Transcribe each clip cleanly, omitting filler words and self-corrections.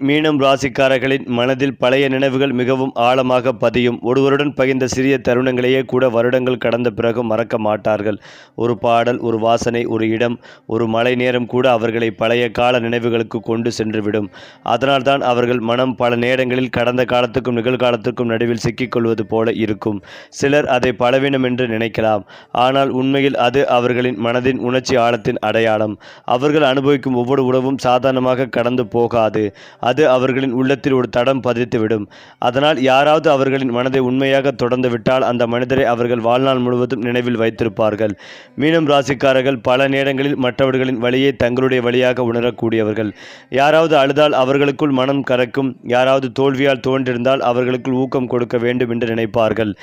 மீனம் ராசிக்காரர்களின் மனதில் பழைய நினைவுகள் மிகவும் ஆழமாக பதியும். ஒருவருடன் பகிர்ந்த சிறிய தருணங்களையே கூட வருடங்கள் கடந்த பிறகு மறக்க மாட்டார்கள். ஒரு பாடல், ஒரு வாசனை, ஒரு இடம், ஒரு மழை நேரம் கூட அவர்களை பழைய கால நினைவுகளுக்கு கொண்டு சென்றுவிடும். அதனால்தான் அவர்கள் மனம் பல நேரங்களில் கடந்த காலத்துக்கும் நிகழ்காலத்துக்கும் நடுவில் சிக்கிக்கொள்வது போல இருக்கும். சிலர் அதை பலவீனம் என்று நினைக்கலாம். ஆனால் உண்மையில் அது அவர்களின் மனதின் உணர்ச்சி ஆழத்தின் அடையாளம். அவர்கள் அனுபவிக்கும் ஒவ்வொரு உறவும் சாதாரணமாக கடந்து போகாது. அது அவர்களின் உள்ளத்தில் ஒரு தடம் பதித்துவிடும். அதனால் யாராவது அவர்களின் மனதை உண்மையாக தொடர்ந்து விட்டால் அந்த மனிதரை அவர்கள் வாழ்நாள் முழுவதும் நினைவில் வைத்திருப்பார்கள். மீனம் ராசிக்காரர்கள் பல நேரங்களில் மற்றவர்களின் வழியை தங்களுடைய வழியாக உணரக்கூடியவர்கள். யாராவது அழுதால் அவர்களுக்குள் மனம் கறக்கும். யாராவது தோல்வியால் தோன்றிருந்தால் அவர்களுக்குள் ஊக்கம் கொடுக்க வேண்டும் என்று நினைப்பார்கள்.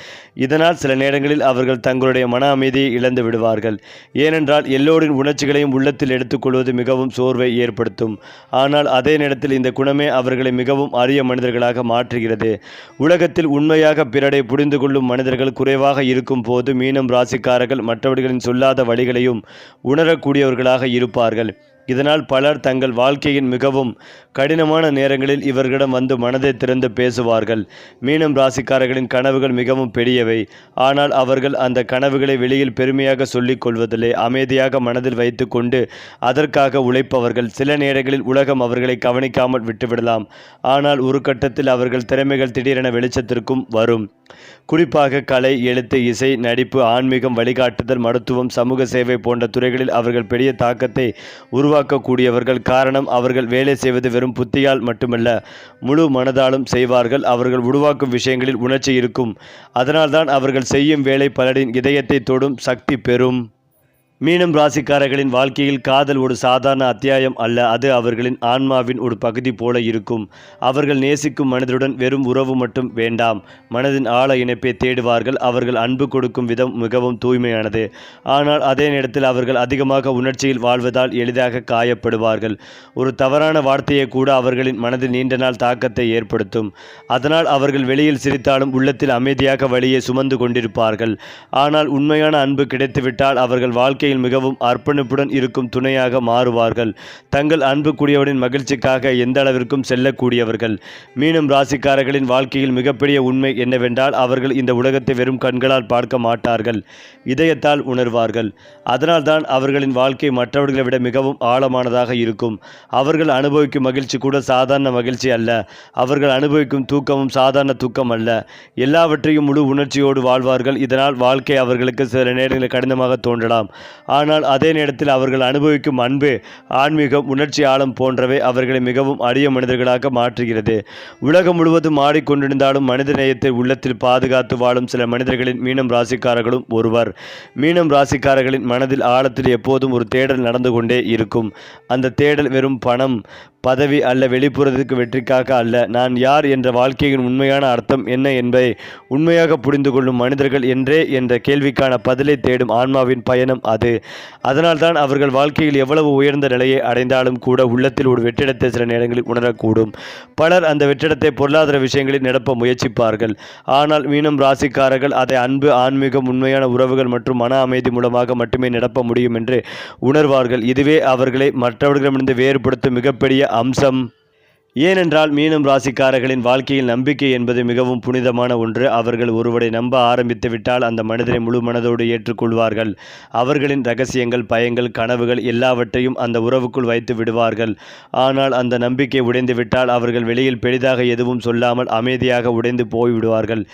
இதனால் சில நேரங்களில் அவர்கள் தங்களுடைய மன அமைதியை இழந்து விடுவார்கள். ஏனென்றால் எல்லோரின் உணர்ச்சிகளையும் உள்ளத்தில் எடுத்துக்கொள்வது மிகவும் சோர்வை ஏற்படுத்தும். ஆனால் அதே நேரத்தில் இந்த குணமே அவர்களை மிகவும் அரிய மனிதர்களாக மாற்றுகிறது. உலகத்தில் உண்மையாக பிறரை புரிந்து கொள்ளும் மனிதர்கள் குறைவாக இருக்கும் போது மீனம் ராசிக்காரர்கள் மற்றவர்களின் சொல்லாத வழிகளையும் உணரக்கூடியவர்களாக இருப்பார்கள். இதனால் பலர் தங்கள் வாழ்க்கையின் மிகவும் கடினமான நேரங்களில் இவர்களிடம் வந்து மனதை திறந்து பேசுவார்கள். மீனம் ராசிக்காரர்களின் கனவுகள் மிகவும் பெரியவை. ஆனால் அவர்கள் அந்த கனவுகளை வெளியில் பெருமையாக சொல்லிக் கொள்வதில்லை. அமைதியாக மனதில் வைத்து கொண்டு அதற்காக உழைப்பவர்கள். சில நேரங்களில் உலகம் அவர்களை கவனிக்காமல் விட்டுவிடலாம். ஆனால் ஒரு கட்டத்தில் அவர்கள் திறமைகள் திடீரென வெளிச்சத்திற்கும் வரும். குறிப்பாக கலை, எழுத்து, இசை, நடிப்பு, ஆன்மீகம், வழிகாட்டுதல், மருத்துவம், சமூக சேவை போன்ற துறைகளில் அவர்கள் பெரிய தாக்கத்தை உருவாக்கக்கூடியவர்கள். காரணம், அவர்கள் வேலை செய்வது வெறும் புத்தியால் மட்டுமல்ல, முழு மனதாலும் செய்வார்கள். அவர்கள் உருவாக்கும் விஷயங்களில் உணர்ச்சி இருக்கும். அதனால்தான் அவர்கள் செய்யும் வேலை பலரின் இதயத்தை தொடும் சக்தி பெறும். மீனம் ராசிக்காரர்களின் வாழ்க்கையில் காதல் ஒரு சாதாரண அத்தியாயம் அல்ல. அது அவர்களின் ஆன்மாவின் ஒரு பகுதி போல இருக்கும். அவர்கள் நேசிக்கும் மனிதருடன் வெறும் உறவு மட்டும் வேண்டாம், மனதின் ஆழ இணைப்பை தேடுவார்கள். அவர்கள் அன்பு கொடுக்கும் விதம் மிகவும் தூய்மையானது. ஆனால் அதே நேரத்தில் அவர்கள் அதிகமாக உணர்ச்சியில் வாழ்வதால் எளிதாக காயப்படுவார்கள். ஒரு தவறான வார்த்தையை கூட அவர்களின் மனதில் நீண்ட நாள் தாக்கத்தை ஏற்படுத்தும். அதனால் அவர்கள் வெளியில் சிரித்தாலும் உள்ளத்தில் அமைதியாக வலியை சுமந்து கொண்டிருப்பார்கள். ஆனால் உண்மையான அன்பு கிடைத்துவிட்டால் அவர்கள் வாழ்க்கை மிகவும் அர்ப்பணிப்புடன் இருக்கும் துணையாக மாறுவார்கள். தங்கள் அன்புக்குரியவரின் மகிழ்ச்சிக்காக எந்த அளவிற்கும் செல்லக்கூடியவர்கள். மீனம் ராசிக்காரர்களின் வாழ்க்கையில் மிகப்பெரிய உண்மை என்னவென்றால் அவர்கள் இந்த உலகத்தை வெறும் கண்களால் பார்க்க மாட்டார்கள், இதயத்தால் உணர்வார்கள். அதனால்தான் அவர்களின் வாழ்க்கை மற்றவர்களை விட மிகவும் ஆழமானதாக இருக்கும். அவர்கள் அனுபவிக்கும் மகிழ்ச்சி கூட சாதாரண மகிழ்ச்சி அல்ல. அவர்கள் அனுபவிக்கும் தூக்கமும் சாதாரண தூக்கம் அல்ல. எல்லாவற்றையும் முழு உணர்ச்சியோடு வாழ்வார்கள். இதனால் வாழ்க்கை அவர்களுக்கு சில நேரங்களில் கடினமாக தோன்றலாம். ஆனால் அதே நேரத்தில் அவர்கள் அனுபவிக்கும் அன்பு, ஆன்மீகம், உணர்ச்சி ஆழம் போன்றவை அவர்களை மிகவும் அரிய மனிதர்களாக மாற்றுகிறது. உலகம் முழுவதும் ஆடிக்கொண்டிருந்தாலும் மனித நேயத்தை உள்ளத்தில் பாதுகாத்து வாழும் சில மனிதர்களின் மீனம் ராசிக்காரர்களும் ஒருவர். மீனம் ராசிக்காரர்களின் மனதில் ஆழத்தில் எப்போதும் ஒரு தேடல் நடந்து கொண்டே இருக்கும். அந்த தேடல் வெறும் பணம், பதவி அல்ல, வெளிப்புறத்துக்கு வெற்றிக்காக அல்ல. நான் யார் என்ற வாழ்க்கையின் உண்மையான அர்த்தம் என்ன என்பதை உண்மையாக புரிந்து கொள்ளும் மனிதர்கள் என்ற கேள்விக்கான பதிலை தேடும் ஆன்மாவின் பயணம் அது. அதனால்தான் அவர்கள் வாழ்க்கையில் எவ்வளவு உயர்ந்த நிலையை அடைந்தாலும் கூட உள்ளத்தில் ஒரு வெற்றிடத்தை சில நேரங்களில் உணரக்கூடும். பலர் அந்த வெற்றிடத்தை பொருளாதார விஷயங்களில் நிரப்ப முயற்சிப்பார்கள். ஆனால் மீனம் ராசிக்காரர்கள் அதை அன்பு, ஆன்மீகம், உண்மையான உறவுகள் மற்றும் மன அமைதி மூலமாக மட்டுமே நிரப்ப முடியும் என்று உணர்வார்கள். இதுவே அவர்களை மற்றவர்களிடமிருந்து வேறுபடுத்தும் மிகப்பெரிய அம்சம். ஏனென்றால் மீனம் ராசிக்காரர்களின் வாழ்க்கையில் நம்பிக்கை என்பது மிகவும் புனிதமான ஒன்று. அவர்கள் ஒருவரை நம்ப ஆரம்பித்து விட்டால் அந்த மனிதரை முழு மனதோடு ஏற்றுக்கொள்வார்கள். அவர்களின் இரகசியங்கள், பயங்கள், கனவுகள் எல்லாவற்றையும் அந்த உறவுக்குள் வைத்து விடுவார்கள். ஆனால் அந்த நம்பிக்கை உடைந்து விட்டால் அவர்கள் வெளியில் பெரிதாக எதுவும் சொல்லாமல் அமைதியாக உடைந்து போய்விடுவார்கள்.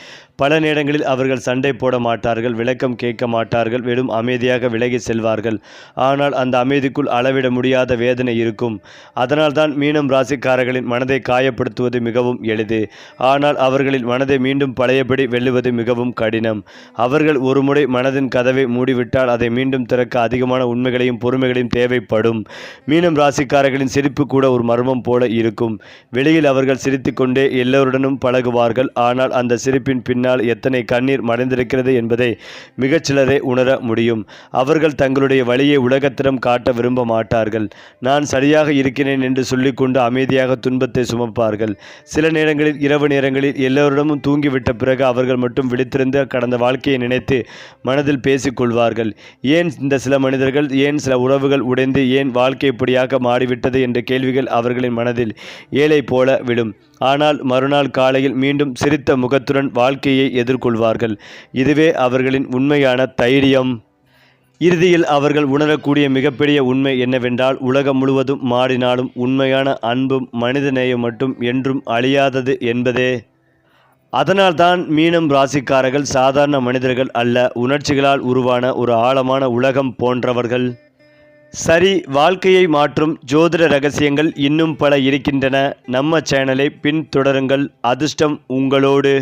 பல நேரங்களில் அவர்கள் சண்டை போட மாட்டார்கள், விளக்கம் கேட்க மாட்டார்கள், வெறும் அமைதியாக விலகி செல்வார்கள். ஆனால் அந்த அமைதிக்குள் அளவிட முடியாத வேதனை இருக்கும். அதனால்தான் மீனம் ராசிக்காரர்களின் மனதை காயப்படுத்துவது மிகவும் எளிது. ஆனால் அவர்களின் மனதை மீண்டும் பழையபடி வெல்லுவது மிகவும் கடினம். அவர்கள் ஒருமுறை மனதின் கதவை மூடிவிட்டால் அதை மீண்டும் திறக்க அதிகமான உண்மைகளையும் பொறுமைகளையும் தேவைப்படும். மீனம் ராசிக்காரர்களின் சிரிப்பு கூட ஒரு மர்மம் போல இருக்கும். வெளியில் அவர்கள் சிரித்து கொண்டே எல்லோருடனும் பழகுவார்கள். ஆனால் அந்த சிரிப்பின் பின்னால் பின்னால் எத்தனை கண்ணீர் மறைந்திருக்கிறது என்பதை மிகச்சிலரே உணர முடியும். அவர்கள் தங்களுடைய வழியை உலகத்திடம் காட்ட விரும்ப மாட்டார்கள். நான் சரியாக இருக்கிறேன் என்று சொல்லிக்கொண்டு அமைதியாக துன்பத்தை சுமப்பார்கள். சில நேரங்களில் இரவு நேரங்களில் எல்லோரிடமும் தூங்கிவிட்ட பிறகு அவர்கள் மட்டும் விழித்திருந்து கடந்த வாழ்க்கையை நினைத்து மனதில் பேசிக்கொள்வார்கள். ஏன் இந்த சில மனிதர்கள், ஏன் சில உறவுகள் உடைந்து, ஏன் வாழ்க்கை இப்படியாக மாறிவிட்டது என்ற கேள்விகள் அவர்களின் மனதில் ஏழை போல விடும். ஆனால் மறுநாள் காலையில் மீண்டும் சிரித்த முகத்துடன் வாழ்க்கையை எதிர்கொள்வார்கள். இதுவே அவர்களின் உண்மையான தைரியம். இறுதியில் அவர்கள் உணரக்கூடிய மிகப்பெரிய உண்மை என்னவென்றால், உலகம் முழுவதும் மாறினாலும் உண்மையான அன்பும் மனிதநேயம் மட்டும் என்றும் அழியாதது என்பதே. அதனால்தான் மீனம் ராசிக்காரர்கள் சாதாரண மனிதர்கள் அல்ல, உணர்ச்சிகளால் உருவான ஒரு ஆழமான உலகம் போன்றவர்கள். சரி, வாழ்க்கையை மாற்றும் ஜோதிட ரகசியங்கள் இன்னும் பல இருக்கின்றன. நம்ம சேனலை பின்தொடருங்கள். அதிர்ஷ்டம் உங்களோடு.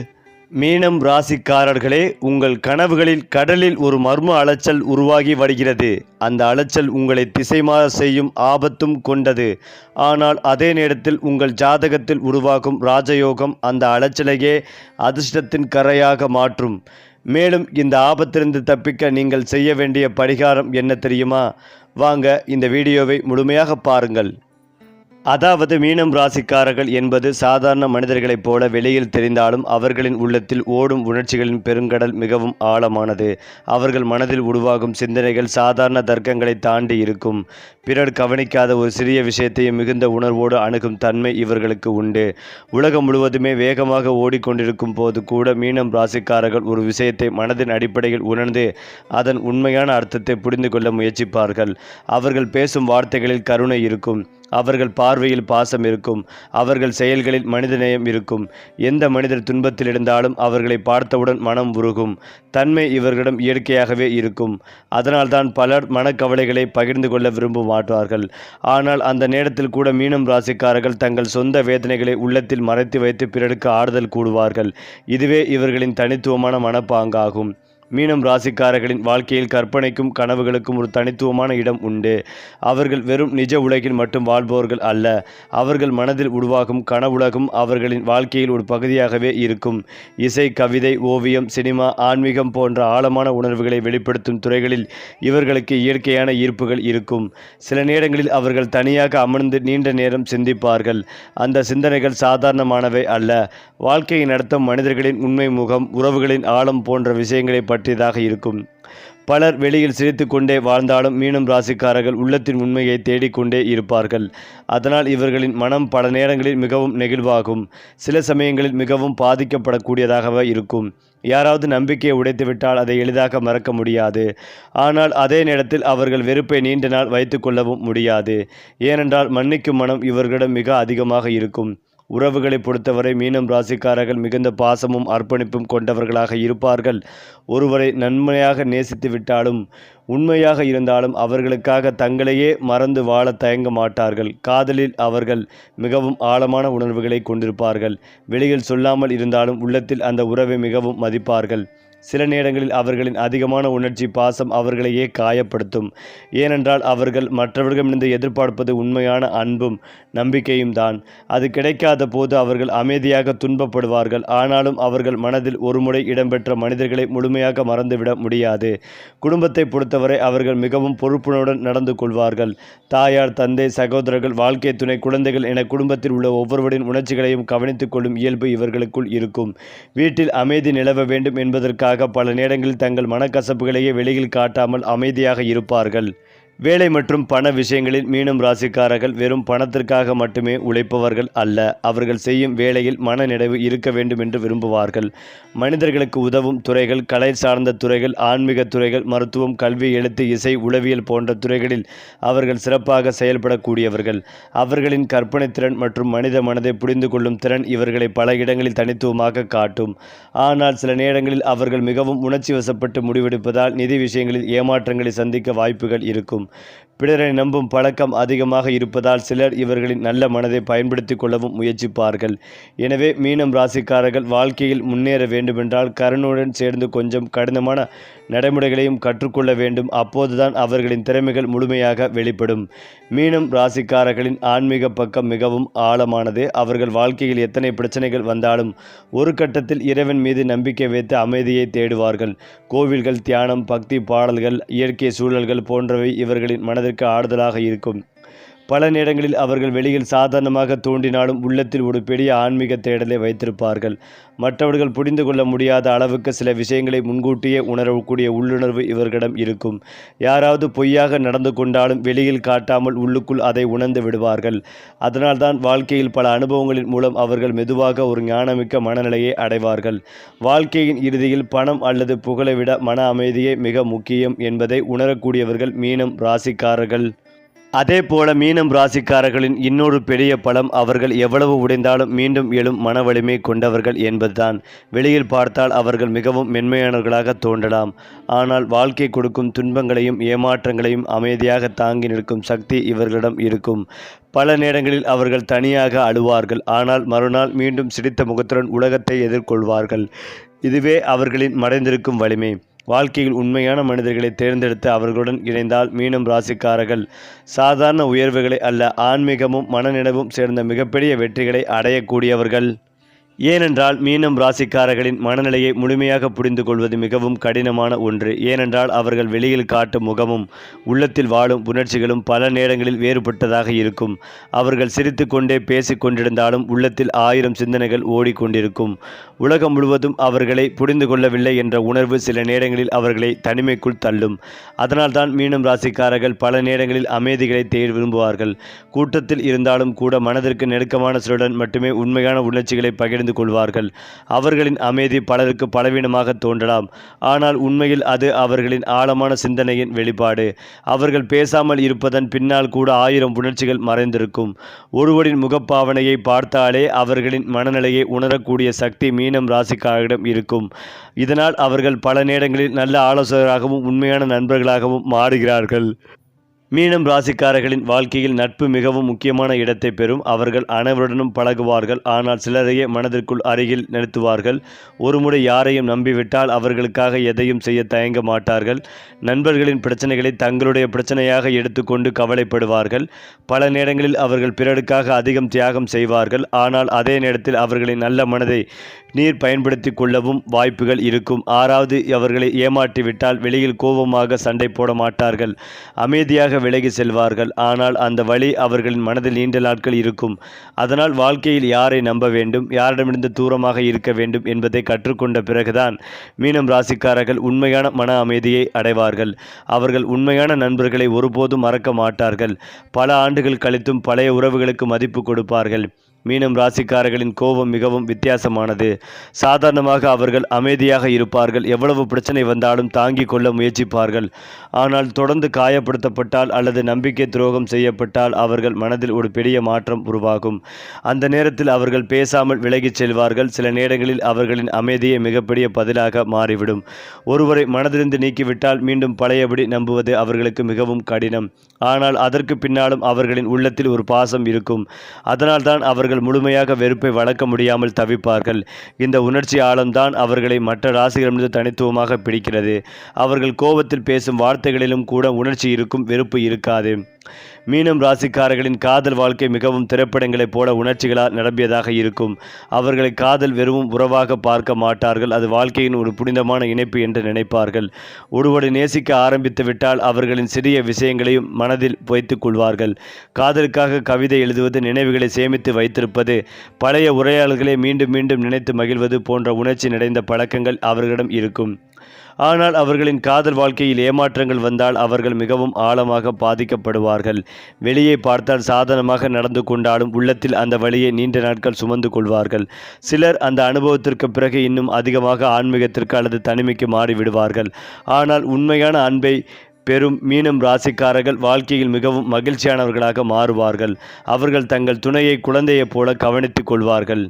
மீனம் ராசிக்காரர்களே, உங்கள் கனவுகளில் கடலில் ஒரு மர்ம அலைச்சல் உருவாகி வருகிறது. அந்த அலைச்சல் உங்களை திசைமாற செய்யும் ஆபத்தும் கொண்டது. ஆனால் அதே நேரத்தில் உங்கள் ஜாதகத்தில் உருவாகும் ராஜயோகம் அந்த அலைச்சலையே அதிர்ஷ்டத்தின் கரையாக மாற்றும். மேலும் இந்த ஆபத்திலிருந்து தப்பிக்க நீங்கள் செய்ய வேண்டிய பரிகாரம் என்ன தெரியுமா? வாங்க இந்த வீடியோவை முழுமையாக பாருங்கள். அதாவது மீனம் ராசிக்காரர்கள் என்பது சாதாரண மனிதர்களைப் போல வெளியில் தெரிந்தாலும் அவர்களின் உள்ளத்தில் ஓடும் உணர்ச்சிகளின் பெருங்கடல் மிகவும் ஆழமானது. அவர்கள் மனதில் உருவாகும் சிந்தனைகள் சாதாரண தர்க்கங்களை தாண்டி இருக்கும். பிறர் கவனிக்காத ஒரு சிறிய விஷயத்தையும் மிகுந்த உணர்வோடு அணுகும் தன்மை இவர்களுக்கு உண்டு. உலகம் முழுவதுமே வேகமாக ஓடிக்கொண்டிருக்கும் போது கூட மீனம் ராசிக்காரர்கள் ஒரு விஷயத்தை மனதின் அடிப்படையில் உணர்ந்து அதன் உண்மையான அர்த்தத்தை புரிந்து கொள்ள முயற்சிப்பார்கள். அவர்கள் பேசும் வார்த்தைகளில் கருணை இருக்கும். அவர்கள் பார்வையில் பாசம் இருக்கும். அவர்கள் செயல்களில் மனிதநேயம் இருக்கும். எந்த மனிதர் துன்பத்தில் இருந்தாலும் அவர்களை பார்த்தவுடன் மனம் உருகும் தன்மை இவர்களிடம் இயற்கையாகவே இருக்கும். அதனால்தான் பலர் மனக்கவலைகளை பகிர்ந்து கொள்ள விரும்ப மாட்டார்கள். ஆனால் அந்த நேரத்தில் கூட மீனம் ராசிக்காரர்கள் தங்கள் சொந்த வேதனைகளை உள்ளத்தில் மறைத்து வைத்து பிறருக்கு ஆறுதல் கூடுவார்கள். இதுவே இவர்களின் தனித்துவமான மனப்பாங்காகும். மீனம் ராசிக்காரர்களின் வாழ்க்கையில் கற்பனைக்கும் கனவுகளுக்கும் ஒரு தனித்துவமான இடம் உண்டு. அவர்கள் வெறும் நிஜ உலகில் மட்டும் வாழ்பவர்கள் அல்ல. அவர்கள் மனதில் உருவாகும் கனவுலகம் அவர்களின் வாழ்க்கையில் ஒரு பகுதியாகவே இருக்கும். இசை, கவிதை, ஓவியம், சினிமா, ஆன்மீகம் போன்ற ஆழமான உணர்வுகளை வெளிப்படுத்தும் துறைகளில் இவர்களுக்கு இயற்கையான ஈர்ப்புகள் இருக்கும். சில நேரங்களில் அவர்கள் தனியாக அமர்ந்து நீண்ட நேரம் சிந்திப்பார்கள். அந்த சிந்தனைகள் சாதாரணமானவை அல்ல. வாழ்க்கையை நடத்தும் மனிதர்களின் உண்மை முகம், உறவுகளின் ஆழம் போன்ற விஷயங்களை பற்றியதாக இருக்கும். பலர் வெளியில் சிரித்து கொண்டே வாழ்ந்தாலும் மீனம் ராசிக்காரர்கள் உள்ளத்தின் உண்மையை தேடிக்கொண்டே இருப்பார்கள். அதனால் இவர்களின் மனம் பல நேரங்களில் மிகவும் நெகிழ்வாகும். சில சமயங்களில் மிகவும் பாதிக்கப்படக்கூடியதாகவே இருக்கும். யாராவது நம்பிக்கையை உடைத்துவிட்டால் அதை எளிதாக மறக்க முடியாது. ஆனால் அதே நேரத்தில் அவர்கள் வெறுப்பை நீண்ட நாள் வைத்து கொள்ளவும் முடியாது. ஏனென்றால் மன்னிக்கும் மனம் இவர்களிடம் மிக அதிகமாக இருக்கும். உறவுகளை பொறுத்தவரை மீனம் ராசிக்காரர்கள் மிகுந்த பாசமும் அர்ப்பணிப்பும் கொண்டவர்களாக இருப்பார்கள். ஒருவரை நன்மையாக நேசித்து விட்டாலும் உண்மையாக இருந்தாலும் அவர்களுக்காக தங்களையே மறந்து வாழ தயங்க மாட்டார்கள். காதலில் அவர்கள் மிகவும் ஆழமான உணர்வுகளை கொண்டிருப்பார்கள். வெளியில் சொல்லாமல் இருந்தாலும் உள்ளத்தில் அந்த உறவை மிகவும் மதிப்பார்கள். சில நேரங்களில் அவர்களின் அதிகமான உணர்ச்சி பாசம் அவர்களையே காயப்படுத்தும். ஏனென்றால் அவர்கள் மற்றவர்களிடமிருந்து எதிர்பார்ப்பது உண்மையான அன்பும் நம்பிக்கையும் தான். அது கிடைக்காத போது அவர்கள் அமைதியாக துன்பப்படுவார்கள். ஆனாலும் அவர்கள் மனதில் ஒருமுறை இடம்பெற்ற மனிதர்களை முழுமையாக மறந்துவிட முடியாது. குடும்பத்தை பொறுத்தவரை அவர்கள் மிகவும் பொறுப்புணர்வுடன் நடந்து கொள்வார்கள். தாயார், தந்தை, சகோதரர்கள், வாழ்க்கை துணை, குழந்தைகள் என குடும்பத்தில் உள்ள ஒவ்வொருவரின் உணர்ச்சிகளையும் கவனித்துக் கொள்ளும் இயல்பு இவர்களுக்குள் இருக்கும். வீட்டில் அமைதி நிலவ வேண்டும் என்பதற்காக பல நேரங்களில் தங்கள் மனக்கசப்புகளையே வெளியில் காட்டாமல் அமைதியாக இருப்பார்கள். வேலை மற்றும் பண விஷயங்களில் மீனம் ராசிக்காரர்கள் வெறும் பணத்திற்காக மட்டுமே உழைப்பவர்கள் அல்ல. அவர்கள் செய்யும் வேலையில் மன நிறைவு இருக்க வேண்டும் என்று விரும்புவார்கள். மனிதர்களுக்கு உதவும் துறைகள், கலை சார்ந்த துறைகள், ஆன்மீக துறைகள், மருத்துவம், கல்வி, எழுத்து, இசை, உளவியல் போன்ற துறைகளில் அவர்கள் சிறப்பாக செயல்படக்கூடியவர்கள். அவர்களின் கற்பனை திறன் மற்றும் மனித மனதை புரிந்து கொள்ளும் திறன் இவர்களை பல இடங்களில் தனித்துவமாக காட்டும். ஆனால் சில நேரங்களில் அவர்கள் மிகவும் உணர்ச்சி வசப்பட்டு முடிவெடுப்பதால் நிதி விஷயங்களில் ஏமாற்றங்களை சந்திக்க வாய்ப்புகள் இருக்கும். பிறரை நம்பும் பழக்கம் அதிகமாக இருப்பதால் சிலர் இவர்களின் நல்ல மனதை பயன்படுத்தி கொள்ளவும் முயற்சிப்பார்கள். எனவே மீனம் ராசிக்காரர்கள் வாழ்க்கையில் முன்னேற வேண்டுமென்றால் கருணையுடன் சேர்ந்து கொஞ்சம் கடினமான நடைமுறைகளையும் கற்றுக்கொள்ள வேண்டும். அப்போதுதான் அவர்களின் திறமைகள் முழுமையாக வெளிப்படும். மீனம் ராசிக்காரர்களின் ஆன்மீக பக்கம் மிகவும் ஆழமானது. அவர்கள் வாழ்க்கையில் எத்தனை பிரச்சனைகள் வந்தாலும் ஒரு கட்டத்தில் இறைவன் மீது நம்பிக்கை வைத்து அமைதியை தேடுவார்கள். கோவில்கள், தியானம், பக்தி பாடல்கள், இயற்கை சூழல்கள் போன்றவை இவர்களின் மனதிற்கு ஆறுதலாக இருக்கும். பல நேரங்களில் அவர்கள் வெளியில் சாதாரணமாக தோன்றினாலும் உள்ளத்தில் ஒரு பெரிய ஆன்மீக தேடலை வைத்திருப்பார்கள். மற்றவர்கள் புரிந்து கொள்ள முடியாத அளவுக்கு சில விஷயங்களை முன்கூட்டியே உணரக்கூடிய உள்ளுணர்வு இவர்களிடம் இருக்கும். யாராவது பொய்யாக நடந்து கொண்டாலும் வெளியில் காட்டாமல் உள்ளுக்குள் அதை உணர்ந்து விடுவார்கள். அதனால்தான் வாழ்க்கையில் பல அனுபவங்களின் மூலம் அவர்கள் மெதுவாக ஒரு ஞானமிக்க மனநிலையை அடைவார்கள். வாழ்க்கையின் இறுதியில் பணம் அல்லது புகழை விட மன அமைதியே மிக முக்கியம் என்பதை உணரக்கூடியவர்கள் மீனம் ராசிக்காரர்கள். அதே போல மீனம் ராசிக்காரர்களின் இன்னொரு பெரிய பலம் அவர்கள் எவ்வளவு உடைந்தாலும் மீண்டும் எழும் மன வலிமை கொண்டவர்கள் என்பதுதான். வெளியில் பார்த்தால் அவர்கள் மிகவும் மென்மையானவர்களாக தோன்றலாம். ஆனால் வாழ்க்கை கொடுக்கும் துன்பங்களையும் ஏமாற்றங்களையும் அமைதியாக தாங்கி நிற்கும் சக்தி இவர்களிடம் இருக்கும். பல நேரங்களில் அவர்கள் தனியாக அழுவார்கள். ஆனால் மறுநாள் மீண்டும் சிரித்த முகத்துடன் உலகத்தை எதிர்கொள்வார்கள். இதுவே அவர்களின் மறைந்திருக்கும் வலிமை. வாழ்க்கையில் உண்மையான மனிதர்களை தேர்ந்தெடுத்து அவர்களுடன் இணைந்தால் மீனம் ராசிக்காரர்கள் சாதாரண உயர்வுகளை அல்ல, ஆன்மீகமும் மனநினைவும் சேர்ந்த மிகப்பெரிய வெற்றிகளை அடையக்கூடியவர்கள். ஏனென்றால் மீனம் ராசிக்காரர்களின் மனநிலையை முழுமையாக புரிந்து கொள்வது மிகவும் கடினமான ஒன்று. ஏனென்றால் அவர்கள் வெளியில் காட்டும் முகமும் உள்ளத்தில் வாழும் உணர்ச்சிகளும் பல நேரங்களில் வேறுபட்டதாக இருக்கும். அவர்கள் சிரித்து கொண்டே பேசி கொண்டிருந்தாலும் உள்ளத்தில் 1000 சிந்தனைகள் ஓடிக்கொண்டிருக்கும். உலகம் முழுவதும் அவர்களை புரிந்து கொள்ளவில்லை என்ற உணர்வு சில நேரங்களில் அவர்களை தனிமைக்குள் தள்ளும். அதனால்தான் மீனம் ராசிக்காரர்கள் பல நேரங்களில் அமைதிகளை தேடி விரும்புவார்கள். கூட்டத்தில் இருந்தாலும் கூட மனதிற்கு நெருக்கமான சிலருடன் மட்டுமே உண்மையான உணர்ச்சிகளை பகிர்ந்து கொள்வார்கள். அவர்களின் அமைதி பலருக்கு பலவீனமாக தோன்றலாம். ஆனால் உண்மையில் அது அவர்களின் ஆழமான சிந்தனையின் வெளிப்பாடு. அவர்கள் பேசாமல் இருப்பதன் பின்னால் கூட 1000 உணர்ச்சிகள் மறைந்திருக்கும். ஒருவரின் முகப்பாவனையை பார்த்தாலே அவர்களின் மனநிலையை உணரக்கூடிய சக்தி மீனம் ராசிக்காரர்களிடம் இருக்கும். இதனால் அவர்கள் பல நேரங்களில் நல்ல ஆலோசகராகவும் உண்மையான நண்பர்களாகவும் மாறுகிறார்கள். மீனம் ராசிக்காரர்களின் வாழ்க்கையில் நட்பு மிகவும் முக்கியமான இடத்தை பெறும். அவர்கள் அனைவருடனும் பழகுவார்கள். ஆனால் சிலரையே மனதிற்குள் அருகில் நிறுத்துவார்கள். ஒருமுறை யாரையும் நம்பிவிட்டால் அவர்களுக்காக எதையும் செய்ய தயங்க மாட்டார்கள். நண்பர்களின் பிரச்சனைகளை தங்களுடைய பிரச்சனையாக எடுத்துக்கொண்டு கவலைப்படுவார்கள். பல நேரங்களில் அவர்கள் பிறருக்காக அதிகம் தியாகம் செய்வார்கள். ஆனால் அதே நேரத்தில் அவர்களின் நல்ல மனதை நீர் பயன்படுத்தி கொள்ளவும் வாய்ப்புகள் இருக்கும். ஆறாவது அவர்களை ஏமாற்றிவிட்டால் வெளியில் கோபமாக சண்டை போட மாட்டார்கள். அமைதியாக விலகி செல்வார்கள். ஆனால் அந்த வழி அவர்களின் மனதில் நீண்ட நாட்கள் இருக்கும். அதனால் வாழ்க்கையில் யாரை நம்ப வேண்டும், யாரிடமிருந்து தூரமாக இருக்க வேண்டும் என்பதை கற்றுக்கொண்ட பிறகுதான் மீனம் ராசிக்காரர்கள் உண்மையான மன அமைதியை அடைவார்கள். அவர்கள் உண்மையான நண்பர்களை ஒருபோதும் மறக்க மாட்டார்கள். பல ஆண்டுகள் கழித்தும் பழைய உறவுகளுக்கு மதிப்பு கொடுப்பார்கள். மீனம் ராசிக்காரர்களின் கோபம் மிகவும் வித்தியாசமானது. சாதாரணமாக அவர்கள் அமைதியாக இருப்பார்கள். எவ்வளவு பிரச்சனை வந்தாலும் தாங்கிக் கொள்ள முயற்சிப்பார்கள். ஆனால் தொடர்ந்து காயப்படுத்தப்பட்டால் அல்லது நம்பிக்கை துரோகம் செய்யப்பட்டால் அவர்கள் மனதில் ஒரு பெரிய மாற்றம் உருவாகும். அந்த நேரத்தில் அவர்கள் பேசாமல் விலகிச் செல்வார்கள். சில நேரங்களில் அவர்களின் அமைதியை மிகப்பெரிய பதிலாக மாறிவிடும். ஒருவரை மனதிலிருந்து நீக்கிவிட்டால் மீண்டும் பழையபடி நம்புவது அவர்களுக்கு மிகவும் கடினம். ஆனால் அதற்கு பின்னாலும் அவர்களின் உள்ளத்தில் ஒரு பாசம் இருக்கும். அதனால்தான் அவர்கள் முழுமையாக வெறுப்பை வளர்க்க முடியாமல் தவிப்பார்கள். இந்த உணர்ச்சி ஆழம்தான் அவர்களை மற்ற ராசிகளிலிருந்து தனித்துவமாக பிடிக்கிறது. அவர்கள் கோபத்தில் பேசும் வார்த்தைகளிலும் கூட உணர்ச்சி இருக்கும், வெறுப்பு இருக்காது. மீனம் ராசிக்காரர்களின் காதல் வாழ்க்கை மிகவும் திரைப்படங்களைப் போல உணர்ச்சிகளால் நிரம்பியதாக இருக்கும். அவர்களை காதல் வெறும் உறவாக பார்க்க மாட்டார்கள். அது வாழ்க்கையின் ஒரு புனிதமான இணைப்பு என்று நினைப்பார்கள். ஒருவரை நேசிக்க ஆரம்பித்து விட்டால் அவர்களின் சிறிய விஷயங்களையும் மனதில் வைத்துக் கொள்வார்கள். காதலுக்காக கவிதை எழுதுவது, நினைவுகளை சேமித்து வைத்திருப்பது, பழைய உரையாடல்களை மீண்டும் மீண்டும் நினைத்து மகிழ்வது போன்ற உணர்ச்சி நிறைந்த பழக்கங்கள் அவர்களிடம் இருக்கும். ஆனால் அவர்களின் காதல் வாழ்க்கையில் ஏமாற்றங்கள் வந்தால் அவர்கள் மிகவும் ஆழமாக பாதிக்கப்படுவார்கள். வெளியே பார்த்தால் சாதாரணமாக நடந்து கொண்டாலும் உள்ளத்தில் அந்த வலியை நீண்ட நாட்கள் சுமந்து கொள்வார்கள். சிலர் அந்த அனுபவத்திற்கு பிறகு இன்னும் அதிகமாக ஆன்மீகத்திற்கு அல்லது தனிமைக்கு மாறிவிடுவார்கள். ஆனால் உண்மையான அன்பை பெரும் மீனம் ராசிக்காரர்கள் வாழ்க்கையில் மிகவும் மகிழ்ச்சியானவர்களாக மாறுவார்கள். அவர்கள் தங்கள் துணையை குழந்தையைப் போல கவனித்துக் கொள்வார்கள்.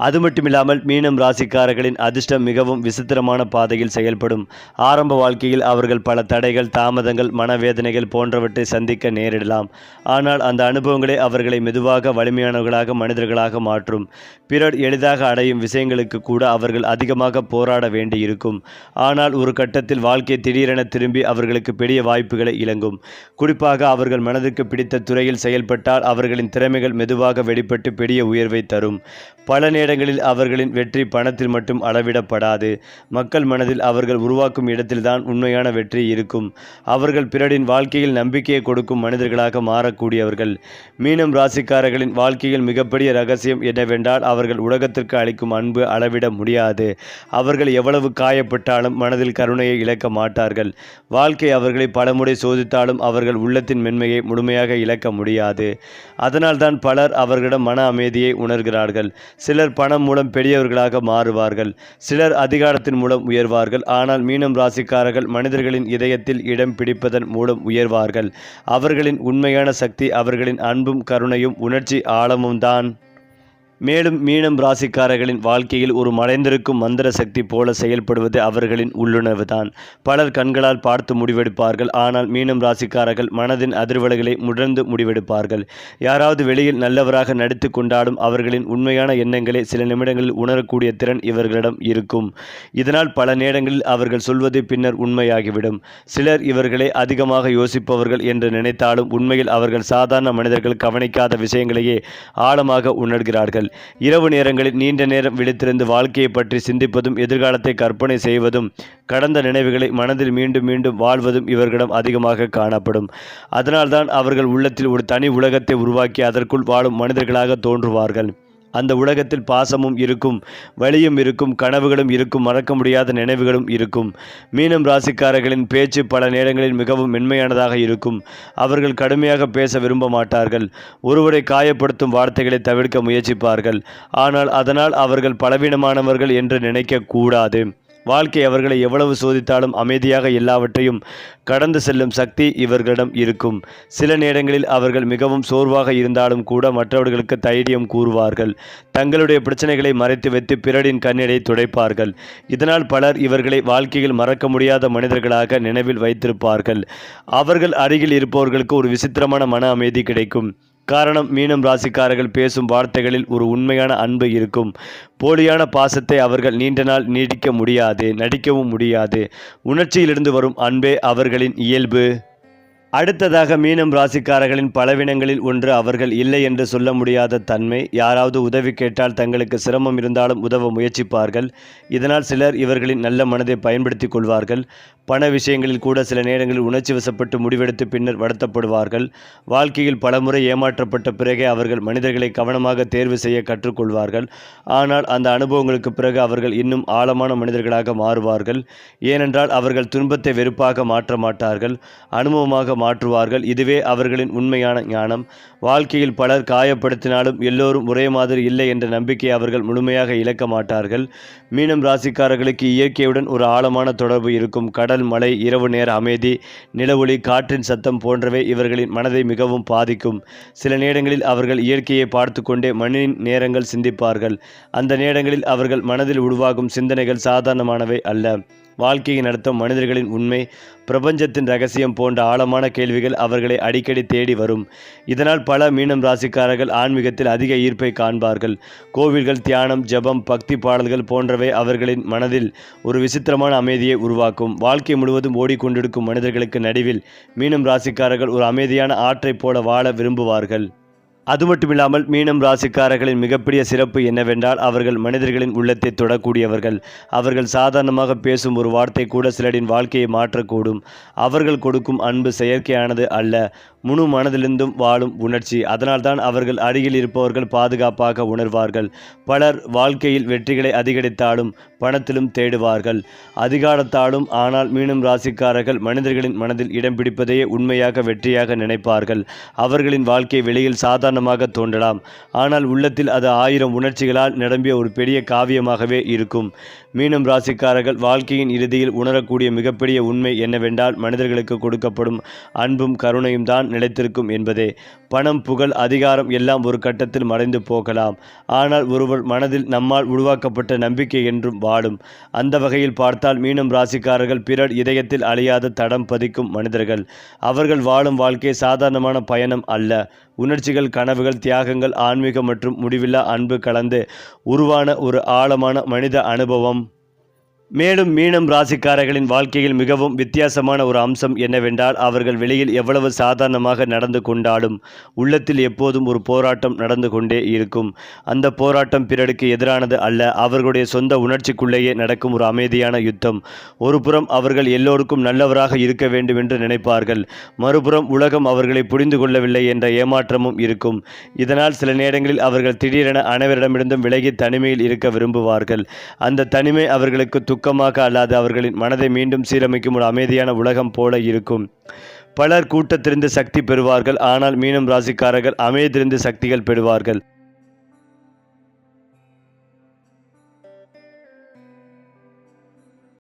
அது மட்டுமில்லாமல் மீனம் ராசிக்காரர்களின் அதிர்ஷ்டம் மிகவும் விசித்திரமான பாதையில் செயல்படும். ஆரம்ப வாழ்க்கையில் அவர்கள் பல தடைகள், தாமதங்கள், மனவேதனைகள் போன்றவற்றை சந்திக்க நேரிடலாம். ஆனால் அந்த அனுபவங்களே அவர்களை மெதுவாக வலிமையானவர்களாக, மனிதர்களாக மாற்றும். பிறர் எளிதாக அடையும் விஷயங்களுக்கு கூட அவர்கள் அதிகமாக போராட வேண்டியிருக்கும். ஆனால் ஒரு கட்டத்தில் வாழ்க்கை திடீரென திரும்பி அவர்களுக்கு பெரிய வாய்ப்புகளை இழங்கும். குறிப்பாக அவர்கள் மனதிற்கு பிடித்த துறையில் செயல்பட்டால் அவர்களின் திறமைகள் மெதுவாக வெளிப்பட்டு பெரிய உயர்வை தரும். பல நேரங்களில் அவர்களின் வெற்றி பணத்தில் மட்டும் அளவிடப்படாது. மக்கள் மனதில் அவர்கள் உருவாக்கும் இடத்தில்தான் உண்மையான வெற்றி இருக்கும். அவர்கள் பிறரின் வாழ்க்கையில் நம்பிக்கையை கொடுக்கும் மனிதர்களாக மாறக்கூடியவர்கள். மீனம் ராசிக்காரர்களின் வாழ்க்கையில் மிகப்பெரிய ரகசியம் என்னவென்றால் அவர்கள் உலகத்திற்கு அளிக்கும் அன்பு அளவிட முடியாது. அவர்கள் எவ்வளவு காயப்பட்டாலும் மனதில் கருணையை இழக்க மாட்டார்கள். வாழ்க்கை அவர்களை பலமுறை சோதித்தாலும் அவர்கள் உள்ளத்தின் மென்மையை முழுமையாக இழக்க முடியாது. அதனால்தான் பலர் அவர்களிடம் மன அமைதியை உணர்கிறார்கள். சிலர் பணம் மூலம் பெரியவர்களாக மாறுவார்கள். சிலர் அதிகாரத்தின் மூலம் உயர்வார்கள். ஆனால் மீனம் ராசிக்காரர்கள் மனிதர்களின் இதயத்தில் இடம் பிடிப்பதன் மூலம் உயர்வார்கள். அவர்களின் உண்மையான சக்தி அவர்களின் அன்பும் கருணையும் உணர்ச்சி ஆழமும் தான். மேலும் மீனம் ராசிக்காரர்களின் வாழ்க்கையில் ஒரு மறைந்திருக்கும் மந்திர சக்தி போல செயல்படுவது அவர்களின் உள்ளுணர்வு தான். பலர் கண்களால் பார்த்து முடிவெடுப்பார்கள். ஆனால் மீனம் ராசிக்காரர்கள் மனதின் அதிர்வலைகளை உணர்ந்து முடிவெடுப்பார்கள். யாராவது வெளியில் நல்லவராக நடித்து கொண்டாலும் அவர்களின் உண்மையான எண்ணங்களை சில நிமிடங்களில் உணரக்கூடிய திறன் இவர்களிடம் இருக்கும். இதனால் பல நேரங்களில் அவர்கள் சொல்வது பின்னர் உண்மையாகிவிடும். சிலர் இவர்களை அதிகமாக யோசிப்பவர்கள் என்று நினைத்தாலும் உண்மையில் அவர்கள் சாதாரண மனிதர்கள் கவனிக்காத விஷயங்களையே ஆழமாக உணர்கிறார்கள். இரவு நேரங்களில் நீண்ட நேரம் விழித்திருந்து வாழ்க்கையை பற்றி சிந்திப்பதும், எதிர்காலத்தை கற்பனை செய்வதும், கடந்த நினைவுகளை மனதில் மீண்டும் மீண்டும் வாழ்வதும் இவர்களிடம் அதிகமாக காணப்படும். அதனால்தான் அவர்கள் உள்ளத்தில் ஒரு தனி உலகத்தை உருவாக்கி அதற்குள் வாழும் மனிதர்களாக தோன்றுவார்கள். அந்த உலகத்தில் பாசமும் இருக்கும், வலியும் இருக்கும், கனவுகளும் இருக்கும், மறக்க முடியாத நினைவுகளும் இருக்கும். மீனம் ராசிக்காரர்களின் பேச்சு பல நேரங்களில் மிகவும் மென்மையானதாக இருக்கும். அவர்கள் கடுமையாக பேச விரும்ப மாட்டார்கள். ஒருவரை காயப்படுத்தும் வார்த்தைகளை தவிர்க்க முயற்சிப்பார்கள். ஆனால் அதனால் அவர்கள் பலவீனமானவர்கள் என்று நினைக்க கூடாது. வாழ்க்கை அவர்களை எவ்வளவு சோதித்தாலும் அமைதியாக எல்லாவற்றையும் கடந்து செல்லும் சக்தி இவர்களிடம் இருக்கும். சில நேரங்களில் அவர்கள் மிகவும் சோர்வாக இருந்தாலும் கூட மற்றவர்களுக்கு தைரியம் கூறுவார்கள். தங்களுடைய பிரச்சனைகளை மறைத்து வைத்து பிறரின் கண்ணீரை துடைப்பார்கள். இதனால் பலர் இவர்களை வாழ்க்கையில் மறக்க முடியாத மனிதர்களாக நினைவில் வைத்திருப்பார்கள். அவர்கள் அருகில் இருப்பவர்களுக்கு ஒரு விசித்திரமான மன அமைதி கிடைக்கும். காரணம், மீனம் ராசிக்காரர்கள் பேசும் வார்த்தைகளில் ஒரு உண்மையான அன்பு இருக்கும். போலியான பாசத்தை அவர்கள் நீண்ட நாள் நீடிக்க முடியாது, நடிக்கவும் முடியாது. உணர்ச்சியிலிருந்து வரும் அன்பே அவர்களின் இயல்பு. அடுத்ததாக மீனம் ராசிக்காரர்களின் பலவீனங்களில் ஒன்று அவர்கள் இல்லை என்று சொல்ல முடியாத தன்மை. யாராவது உதவி கேட்டால் தங்களுக்கு சிரமம் இருந்தாலும் உதவ முயற்சிப்பார்கள். இதனால் சிலர் இவர்களின் நல்ல மனதை பயன்படுத்தி கொள்வார்கள். பண விஷயங்களில் கூட சில நேரங்களில் உணர்ச்சி வசப்பட்டு முடிவெடுத்து பின்னர் வருத்தப்படுவார்கள். வாழ்க்கையில் பலமுறை ஏமாற்றப்பட்ட பிறகே அவர்கள் மனிதர்களை கவனமாக தேர்வு செய்ய கற்றுக்கொள்வார்கள். ஆனால் அந்த அனுபவங்களுக்கு பிறகு அவர்கள் இன்னும் ஆழமான மனிதர்களாக மாறுவார்கள். ஏனென்றால் அவர்கள் துன்பத்தை வெறுப்பாக மாற்ற மாட்டார்கள், அனுபவமாக மாற்றுவார்கள். இதுவே அவர்களின் உண்மையான ஞானம். வாழ்க்கையில் பலர் காயப்படுத்தினாலும் எல்லோரும் ஒரே மாதிரி இல்லை என்ற நம்பிக்கையை அவர்கள் முழுமையாக இழக்க மாட்டார்கள். மீனம் ராசிக்காரர்களுக்கு இயற்கையுடன் ஒரு ஆழமான தொடர்பு இருக்கும். கடல், மலை, இரவு நேர அமைதி, நிலவொளி, காற்றின் சத்தம் போன்றவை இவர்களின் மனதை மிகவும் பாதிக்கும். சில நேரங்களில் அவர்கள் இயற்கையை பார்த்து கொண்டே மண்ணின் நேரங்கள் சிந்திப்பார்கள். அந்த நேரங்களில் அவர்கள் மனதில் உருவாகும் சிந்தனைகள் சாதாரணமானவை அல்ல. வாழ்க்கையின் அர்த்தம், மனிதர்களின் உண்மை, பிரபஞ்சத்தின் ரகசியம் போன்ற ஆழமான கேள்விகள் அவர்களை அடிக்கடி தேடி வரும். இதனால் பல மீனம் ராசிக்காரர்கள் ஆன்மீகத்தில் அதிக ஈர்ப்பை காண்பார்கள். கோவில்கள், தியானம், ஜபம், பக்தி பாடல்கள் போன்றவை அவர்களின் மனதில் ஒரு விசித்திரமான அமைதியை உருவாக்கும். வாழ்க்கை முழுவதும் ஓடிக்கொண்டிருக்கும் மனிதர்களுக்கு நடுவில் மீனம் ராசிக்காரர்கள் ஒரு அமைதியான ஆற்றைப் போல வாழ விரும்புவார்கள். அது மட்டுமில்லாமல் மீனம் ராசிக்காரர்களின் மிகப்பெரிய சிறப்பு என்னவென்றால் அவர்கள் மனிதர்களின் உள்ளத்தை தொடக்கூடியவர்கள். அவர்கள் சாதாரணமாக பேசும் ஒரு வார்த்தை கூட சிலரின் வாழ்க்கையை மாற்றக்கூடும். அவர்கள் கொடுக்கும் அன்பு செயற்கையானது அல்ல, முழு மனதிலிருந்தும் வாழும் உணர்ச்சி. அதனால்தான் அவர்கள் அருகில் இருப்பவர்கள் பாதுகாப்பாக உணர்வார்கள். பலர் வாழ்க்கையில் வெற்றிகளை அதிகரித்தாலும் பணத்திலும் தேடுவார்கள், அதிகாரத்தாலும். ஆனால் மீனம் ராசிக்காரர்கள் மனிதர்களின் மனதில் இடம் பிடிப்பதையே உண்மையாக வெற்றியாக நினைப்பார்கள். அவர்களின் வாழ்க்கை வெளியில் சாதாரணமாக தோன்றலாம், ஆனால் உள்ளத்தில் அது 1000 உணர்ச்சிகளால் நிரம்பிய ஒரு பெரிய காவியமாகவே இருக்கும். மீனம் ராசிக்காரர்கள் வாழ்க்கையின் இறுதியில் உணரக்கூடிய மிகப்பெரிய உண்மை என்னவென்றால் மனிதர்களுக்கு கொடுக்கப்படும் அன்பும் கருணையும் தான் நிலைத்திருக்கும் என்பதே. பணம், புகழ், அதிகாரம் எல்லாம் ஒரு கட்டத்தில் மறைந்து போகலாம். ஆனால் ஒருவர் மனதில் நம்மால் உருவாக்கப்பட்ட நம்பிக்கை என்றும் வாழும். அந்த வகையில் பார்த்தால் மீனம் ராசிக்காரர்கள் பிறர் இதயத்தில் அழியாத தடம் பதிக்கும் மனிதர்கள். அவர்கள் வாழும் வாழ்க்கை சாதாரணமான பயணம் அல்ல. உணர்ச்சிகள், கனவுகள், தியாகங்கள், ஆன்மீகம் மற்றும் முடிவில்லா அன்பு கலந்து உருவான ஒரு ஆழமான மனித அனுபவம். மேலும் மீனம் ராசிக்காரர்களின் வாழ்க்கையில் மிகவும் வித்தியாசமான ஒரு அம்சம் என்னவென்றால், அவர்கள் வெளியில் எவ்வளவு சாதாரணமாக நடந்து கொண்டாலும் உள்ளத்தில் எப்போதும் ஒரு போராட்டம் நடந்து கொண்டே இருக்கும். அந்த போராட்டம் பிறருக்கு எதிரானது அல்ல, அவர்களுடைய சொந்த உணர்ச்சிக்குள்ளேயே நடக்கும் ஒரு அமைதியான யுத்தம். ஒருபுறம் அவர்கள் எல்லோருக்கும் நல்லவராக இருக்க வேண்டும் என்று நினைப்பார்கள், மறுபுறம் உலகம் அவர்களை புரிந்து கொள்ளவில்லை என்ற ஏமாற்றமும் இருக்கும். இதனால் சில நேரங்களில் அவர்கள் திடீரென அனைவரிடமிருந்தும் விலகி தனிமையில் இருக்க விரும்புவார்கள். அந்த தனிமை அவர்களுக்கு துக்கமாக அல்லாது அவர்களின் மனதை மீண்டும் சீரமைக்கும் ஒரு அமைதியான உலகம் போல இருக்கும். பலர் கூட்டத்திலிருந்து சக்தி பெறுவார்கள், ஆனால் மீனம் ராசிக்காரர்கள் அமைதியிலிருந்து சக்திகள் பெறுவார்கள்.